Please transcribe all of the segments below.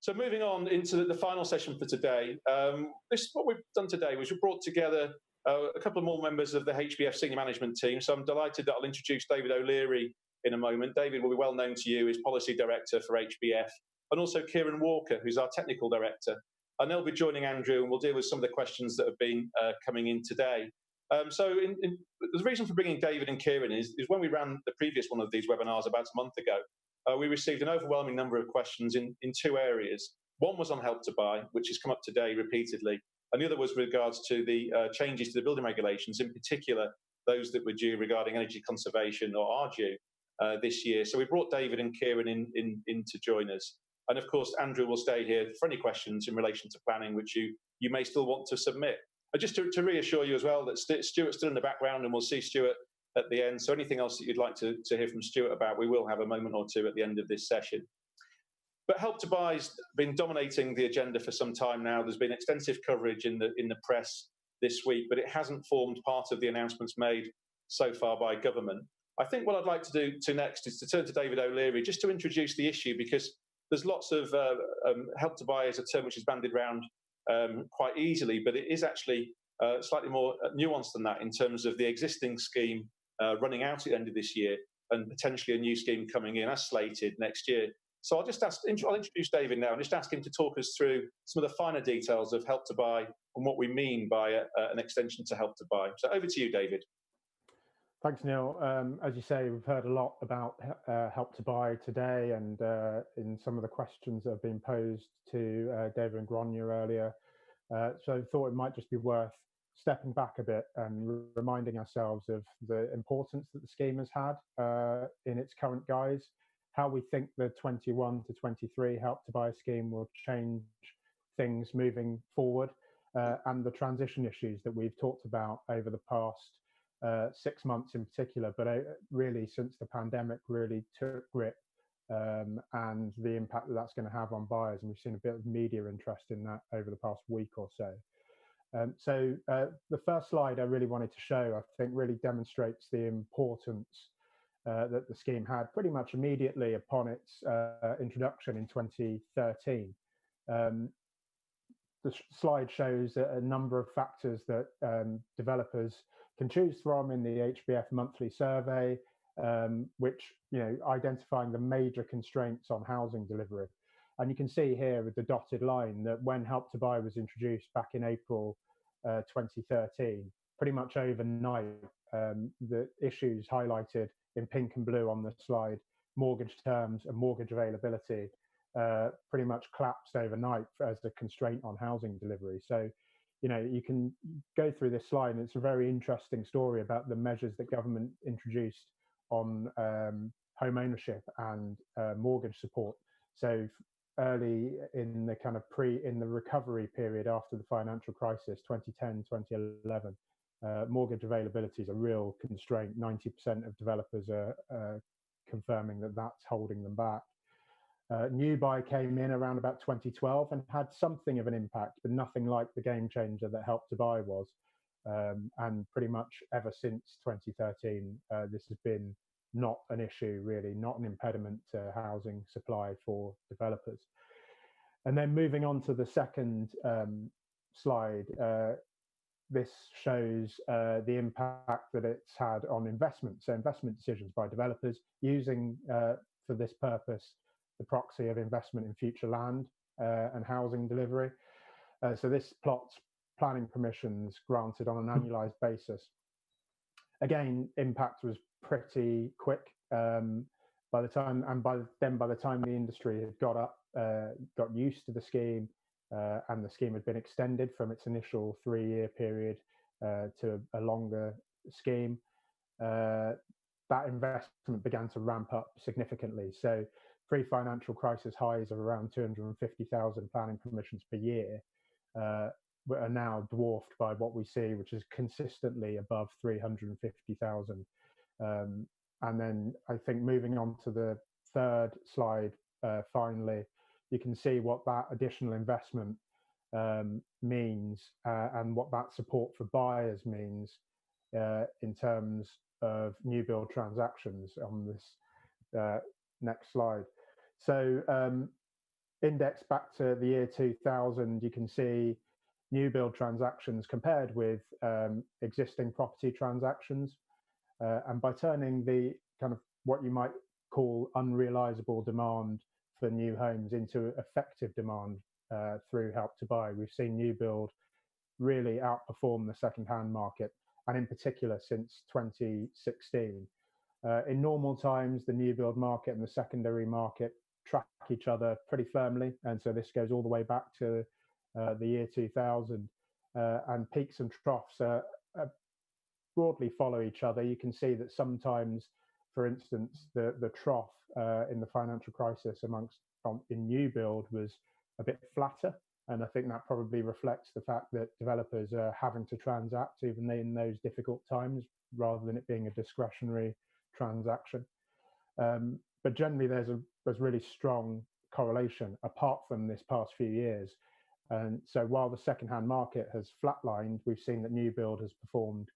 So moving on into the final session for today, what we've done today was we brought together a couple of more members of the HBF senior management team. So I'm delighted that I'll introduce David O'Leary in a moment. David will be well known to you as Policy Director for HBF, and also Kieran Walker, who's our Technical Director. And they'll be joining Andrew, and we'll deal with some of the questions that have been coming in today. The reason for bringing David and Kieran is when we ran the previous one of these webinars about a month ago, we received an overwhelming number of questions in two areas. One was on Help to Buy, which has come up today repeatedly, and the other was with regards to the changes to the building regulations, in particular those that were due regarding energy conservation or are due this year. So we brought David and Kieran in to join us. And of course, Andrew will stay here for any questions in relation to planning, which you may still want to submit. Just to reassure you as well that Stuart's still in the background, and we'll see Stuart at the end. So anything else that you'd like to hear from Stuart about, we will have a moment or two at the end of this session. But Help to Buy has been dominating the agenda for some time now. There's been extensive coverage in the press this week, but it hasn't formed part of the announcements made so far by government. I think what I'd like to do next is to turn to David O'Leary just to introduce the issue, because there's lots of Help to Buy is a term which is bandied around quite easily, but it is actually slightly more nuanced than that in terms of the existing scheme running out at the end of this year and potentially a new scheme coming in as slated next year. So I'll introduce David now and just ask him to talk us through some of the finer details of Help to Buy and what we mean by an extension to Help to Buy. So over to you, David. Thanks, Neil. As you say, we've heard a lot about Help to Buy today, and in some of the questions that have been posed to David and Grania earlier. So I thought it might just be worth stepping back a bit and reminding ourselves of the importance that the scheme has had in its current guise, how we think the 21 to 23 Help to Buy scheme will change things moving forward, and the transition issues that we've talked about over the past 6 months in particular, but really since the pandemic really took grip, and the impact that that's going to have on buyers. And we've seen a bit of media interest in that over the past week or so. The first slide I really wanted to show, I think, really demonstrates the importance that the scheme had pretty much immediately upon its introduction in 2013. The slide shows a number of factors that developers can choose from in the HBF monthly survey, which, identifying the major constraints on housing delivery. And you can see here with the dotted line that when Help to Buy was introduced back in April 2013, pretty much overnight, the issues highlighted in pink and blue on the slide, mortgage terms and mortgage availability, pretty much collapsed overnight as a constraint on housing delivery. So, you can go through this slide, and it's a very interesting story about the measures that government introduced on home ownership and mortgage support. So early in the kind of in the recovery period after the financial crisis, 2010, 2011, mortgage availability is a real constraint. 90% of developers are confirming that that's holding them back. New Buy came in around about 2012 and had something of an impact, but nothing like the game changer that Help to Buy was. And pretty much ever since 2013, this has been not an issue, really, not an impediment to housing supply for developers. And then moving on to the second slide, this shows the impact that it's had on investment. So investment decisions by developers using, for this purpose, the proxy of investment in future land and housing delivery. So this plots planning permissions granted on an annualized basis. Again, impact was pretty quick by the time the industry had got used to the scheme, and the scheme had been extended from its initial 3-year period to a longer scheme, that investment began to ramp up significantly. So pre-financial crisis highs of around 250,000 planning permissions per year are now dwarfed by what we see, which is consistently above 350,000. And then I think moving on to the third slide, finally, you can see what that additional investment means and what that support for buyers means in terms of new build transactions on this next slide. So indexed back to the year 2000, you can see new build transactions compared with existing property transactions. And by turning the kind of what you might call unrealizable demand for new homes into effective demand through Help to Buy, we've seen new build really outperform the second-hand market, and in particular since 2016. In normal times, the new build market and the secondary market track each other pretty firmly, and so this goes all the way back to the year 2000, and peaks and troughs broadly follow each other. You can see that sometimes, for instance, the trough in the financial crisis in new build was a bit flatter, and I think that probably reflects the fact that developers are having to transact even in those difficult times, rather than it being a discretionary transaction. But generally, there's really strong correlation apart from this past few years. And so while the second-hand market has flatlined, we've seen that new build has performed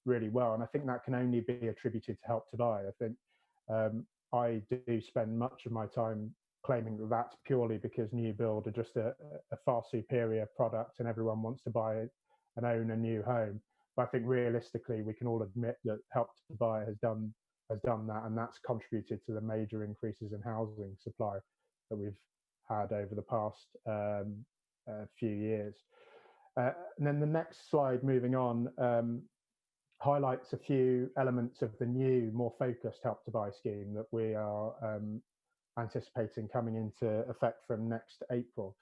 really well. And I think that can only be attributed to Help to Buy. I think I do spend much of my time claiming that that's purely because new build are just a far superior product and everyone wants to buy and own a new home. But I think realistically, we can all admit that Help to Buy has done that, and that's contributed to the major increases in housing supply that we've had over the past few years. And then the next slide, moving on, highlights a few elements of the new, more focused Help to Buy scheme that we are anticipating coming into effect from next April.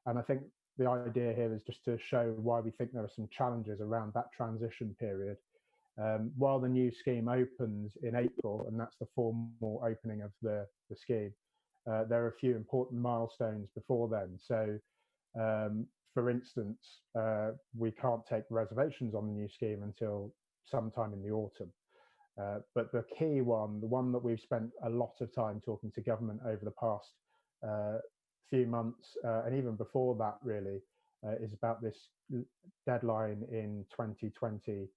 And I think the idea here is just to show why we think there are some challenges around that transition period. While the new scheme opens in April, and that's the formal opening of the scheme, there are a few important milestones before then. So, for instance, we can't take reservations on the new scheme until sometime in the autumn. But the key one, the one that we've spent a lot of time talking to government over the past few months, and even before that really, is about this deadline in 2020,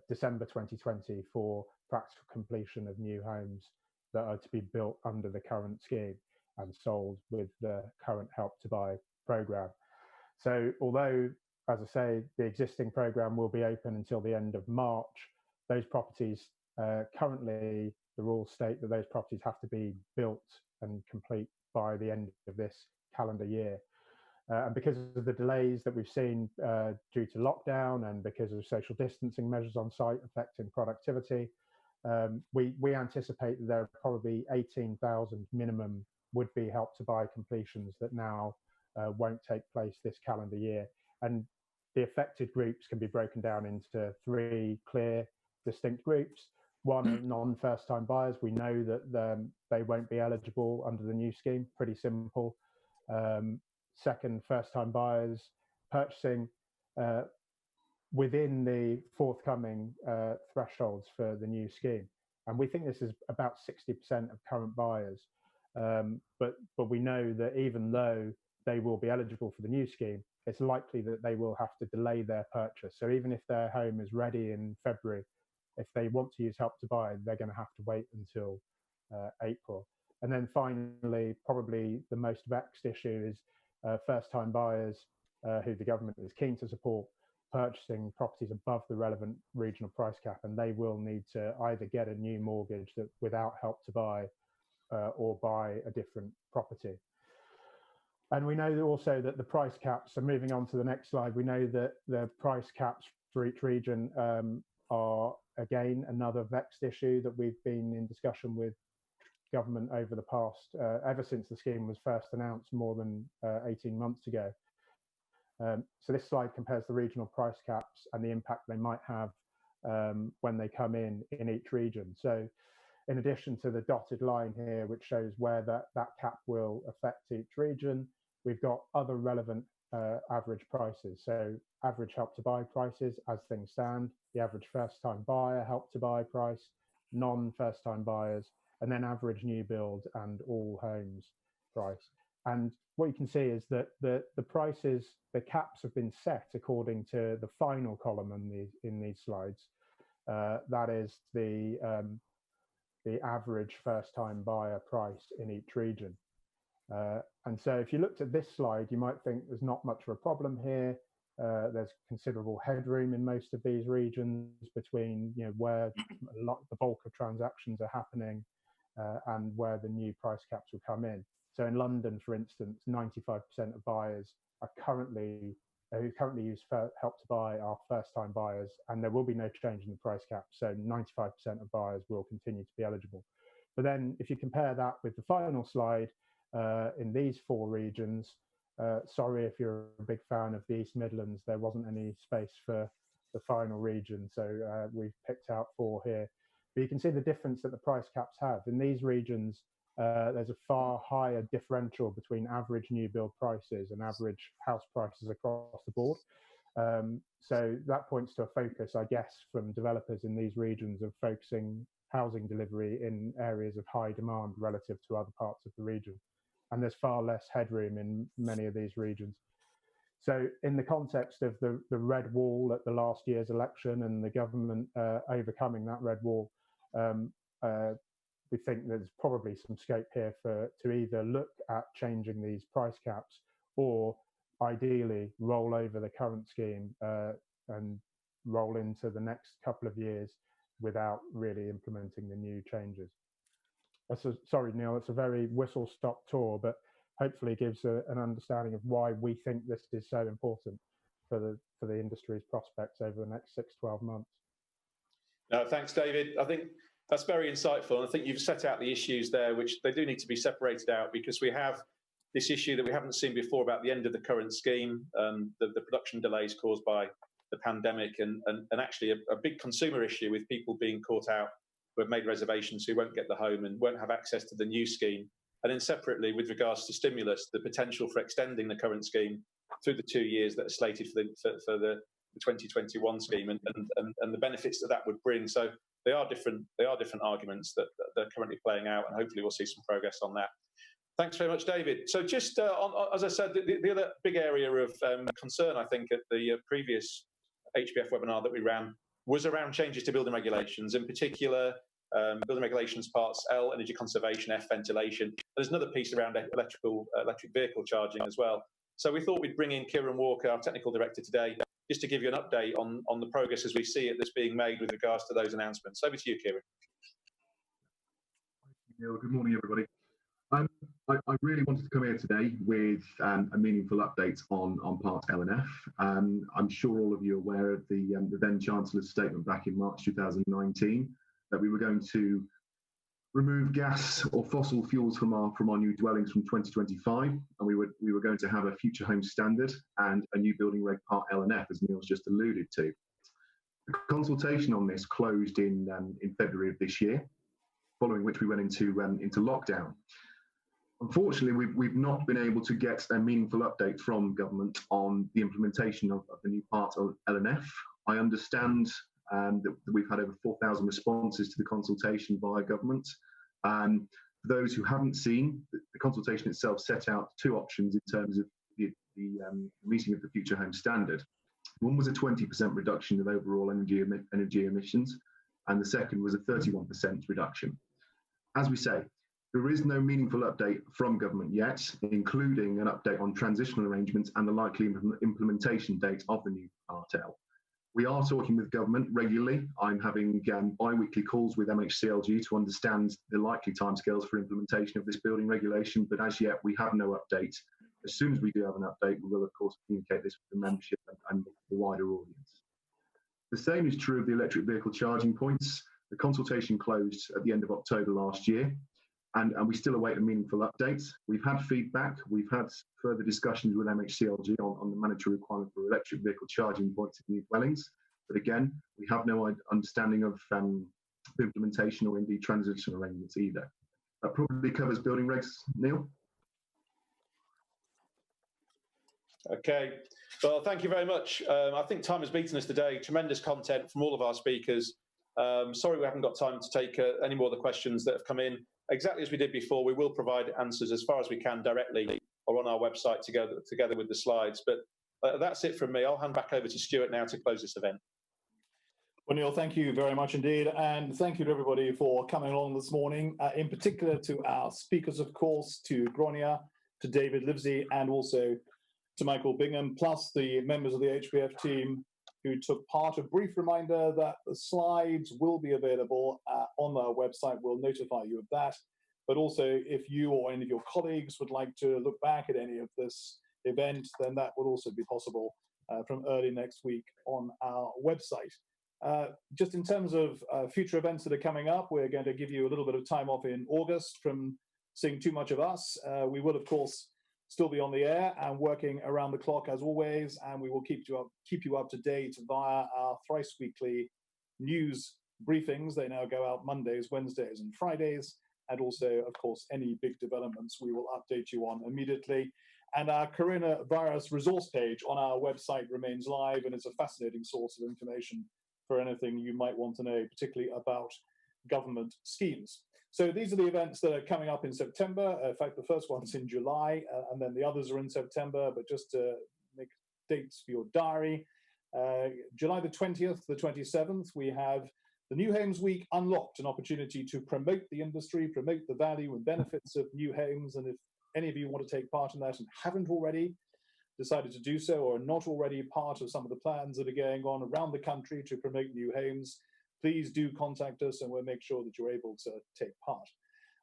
December 2020, for practical completion of new homes that are to be built under the current scheme and sold with the current Help to Buy programme. So although, as I say, the existing programme will be open until the end of March, those properties, currently the rules state that those properties have to be built and complete by the end of this calendar year. And because of the delays that we've seen due to lockdown and because of social distancing measures on site affecting productivity, we anticipate that there are probably 18,000 minimum would-be Help to Buy completions that now won't take place this calendar year. And the affected groups can be broken down into three clear, distinct groups. One are non-first-time buyers. We know that they won't be eligible under the new scheme, pretty simple. Second, first-time buyers purchasing within the forthcoming thresholds for the new scheme. And we think this is about 60% of current buyers. But we know that even though they will be eligible for the new scheme, it's likely that they will have to delay their purchase. So even if their home is ready in February, if they want to use Help to Buy, they're going to have to wait until April. And then finally, probably the most vexed issue is first-time buyers who the government is keen to support, purchasing properties above the relevant regional price cap, and they will need to either get a new mortgage without Help to Buy or buy a different property. And we know also that the price caps, so moving on to the next slide, we know that the price caps for each region are, again, another vexed issue that we've been in discussion with government over the past, ever since the scheme was first announced more than 18 months ago. So this slide compares the regional price caps and the impact they might have when they come in each region. So in addition to the dotted line here, which shows where that cap will affect each region, we've got other relevant average prices. So average Help to Buy prices as things stand, the average first-time buyer Help to Buy price, non-first-time buyers, and then average new build and all homes price. And what you can see is that the prices, the caps have been set according to the final column in these slides. That is the average first-time buyer price in each region. And so if you looked at this slide, you might think there's not much of a problem here. There's considerable headroom in most of these regions between where the bulk of transactions are happening and where the new price caps will come in. So in London, for instance, 95% of buyers are who currently use Help to Buy are first-time buyers, and there will be no change in the price cap. So 95% of buyers will continue to be eligible. But then if you compare that with the final slide, in these 4 regions, sorry if you're a big fan of the East Midlands, there wasn't any space for the final region. So we've picked out 4 here. But you can see the difference that the price caps have. In these regions, there's a far higher differential between average new build prices and average house prices across the board. So that points to a focus, I guess, from developers in these regions of focusing housing delivery in areas of high demand relative to other parts of the region. And there's far less headroom in many of these regions. So in the context of the red wall at the last year's election and the government overcoming that red wall, we think there's probably some scope here to either look at changing these price caps or ideally roll over the current scheme and roll into the next couple of years without really implementing the new changes. Sorry, Neil, it's a very whistle-stop tour, but hopefully gives an understanding of why we think this is so important for the industry's prospects over the next 6-12 months. No, thanks, David. I think that's very insightful. And I think you've set out the issues there, which they do need to be separated out, because we have this issue that we haven't seen before about the end of the current scheme, the production delays caused by the pandemic, and actually a big consumer issue with people being caught out who have made reservations who won't get the home and won't have access to the new scheme. And then separately, with regards to stimulus, the potential for extending the current scheme through the 2 years that are slated for the 2021 scheme and the benefits that would bring. So they are different arguments that they're currently playing out, and hopefully we'll see some progress on that. Thanks very much, David. So just as I said, the other big area of concern, I think, at the previous HBF webinar that we ran was around changes to building regulations, in particular building regulations parts L, energy conservation, F, ventilation. There's another piece around electric vehicle charging as well. So we thought we'd bring in Kieran Walker, our technical director today, just to give you an update on the progress as we see it that's being made with regards to those announcements. Over to you, Kieran. Neil, good morning, everybody. I really wanted to come here today with a meaningful update on Part L and F. I'm sure all of you are aware of the then Chancellor's statement back in March 2019 that we were going to remove gas or fossil fuels from our new dwellings from 2025, and we were going to have a future home standard and a new building reg Part L and F, as Neil's just alluded to. The consultation on this closed in February of this year, following which we went into lockdown. Unfortunately, we've not been able to get a meaningful update from government on the implementation of the new Part L and F. I understand that we've had over 4,000 responses to the consultation via government. For those who haven't seen, the consultation itself set out 2 options in terms of the meeting of the future home standard. One was a 20% reduction of overall energy emissions, and the second was a 31% reduction. As we say, there is no meaningful update from government yet, including an update on transitional arrangements and the likely implementation date of the new Part L. We are talking with government regularly. I'm having bi-weekly calls with MHCLG to understand the likely timescales for implementation of this building regulation, but as yet we have no update. As soon as we do have an update, we will of course communicate this with the membership and the wider audience. The same is true of the electric vehicle charging points. The consultation closed at the end of October last year, and we still await a meaningful update. We've had feedback, we've had further discussions with MHCLG on the mandatory requirement for electric vehicle charging points in new dwellings, but again, we have no understanding of implementation or indeed transition arrangements either. That probably covers building regs, Neil? Okay, well, thank you very much. I think time has beaten us today. Tremendous content from all of our speakers. Sorry we haven't got time to take any more of the questions that have come in. Exactly as we did before, we will provide answers as far as we can directly or on our website together with the slides. But that's it from me. I'll hand back over to Stuart now to close this event. Well, Neil, thank you very much indeed. And thank you to everybody for coming along this morning, in particular to our speakers, of course, to Gronia to David Livesey, and also to Michael Bingham, plus the members of the HBF team who took part. A brief reminder that the slides will be available on our website. We'll notify you of that. But also, if you or any of your colleagues would like to look back at any of this event, then that will also be possible from early next week on our website. Just in terms of future events that are coming up, we're going to give you a little bit of time off in August from seeing too much of us. We will, of course, still be on the air and working around the clock as always, and we will keep you up to date via our thrice weekly news briefings. They now go out Mondays, Wednesdays, and Fridays. And also, of course, any big developments we will update you on immediately. And our coronavirus resource page on our website remains live, and it's a fascinating source of information for anything you might want to know, particularly about government schemes. So these are the events that are coming up in September. In fact, the first one's in July, and then the others are in September. But just to make dates for your diary, July the 20th, the 27th, we have the New Homes Week Unlocked, an opportunity to promote the industry, promote the value and benefits of new homes. And if any of you want to take part in that and haven't already decided to do so, or are not already part of some of the plans that are going on around the country to promote new homes, please do contact us and we'll make sure that you're able to take part.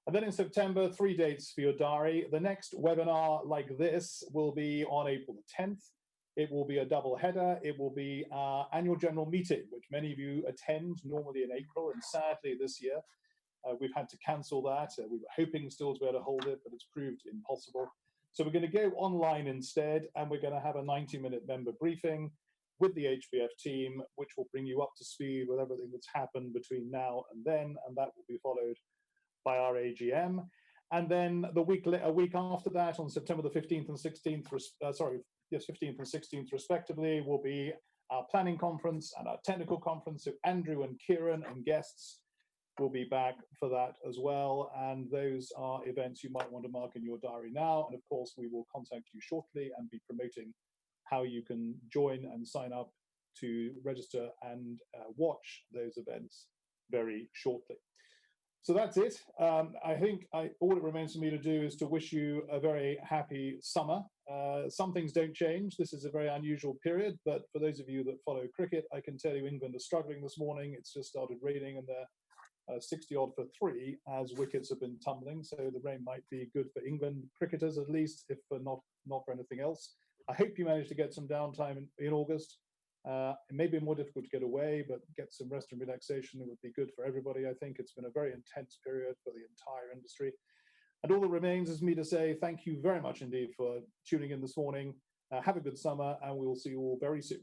And then in September, 3 dates for your diary. The next webinar like this will be on April the 10th. It will be a double header. It will be our annual general meeting, which many of you attend normally in April, and sadly this year we've had to cancel that. We were hoping still to be able to hold it, but it's proved impossible. So we're going to go online instead, and we're going to have a 90-minute member briefing with the HBF team, which will bring you up to speed with everything that's happened between now and then, and that will be followed by our AGM. And then a week after that, on September the 15th and 16th, 15th and 16th respectively, will be our planning conference and our technical conference. So Andrew and Kieran and guests will be back for that as well. And those are events you might want to mark in your diary now. And of course, we will contact you shortly and be promoting how you can join and sign up to register and watch those events very shortly. So that's it. I think all it remains for me to do is to wish you a very happy summer. Some things don't change. This is a very unusual period, but for those of you that follow cricket, I can tell you England are struggling this morning. It's just started raining and they're 60 odd for 3 as wickets have been tumbling. So the rain might be good for England cricketers at least, if for not for anything else. I hope you managed to get some downtime in August. It may be more difficult to get away, but get some rest and relaxation. It would be good for everybody. I think it's been a very intense period for the entire industry. And all that remains is me to say thank you very much indeed for tuning in this morning. Have a good summer, and we will see you all very soon.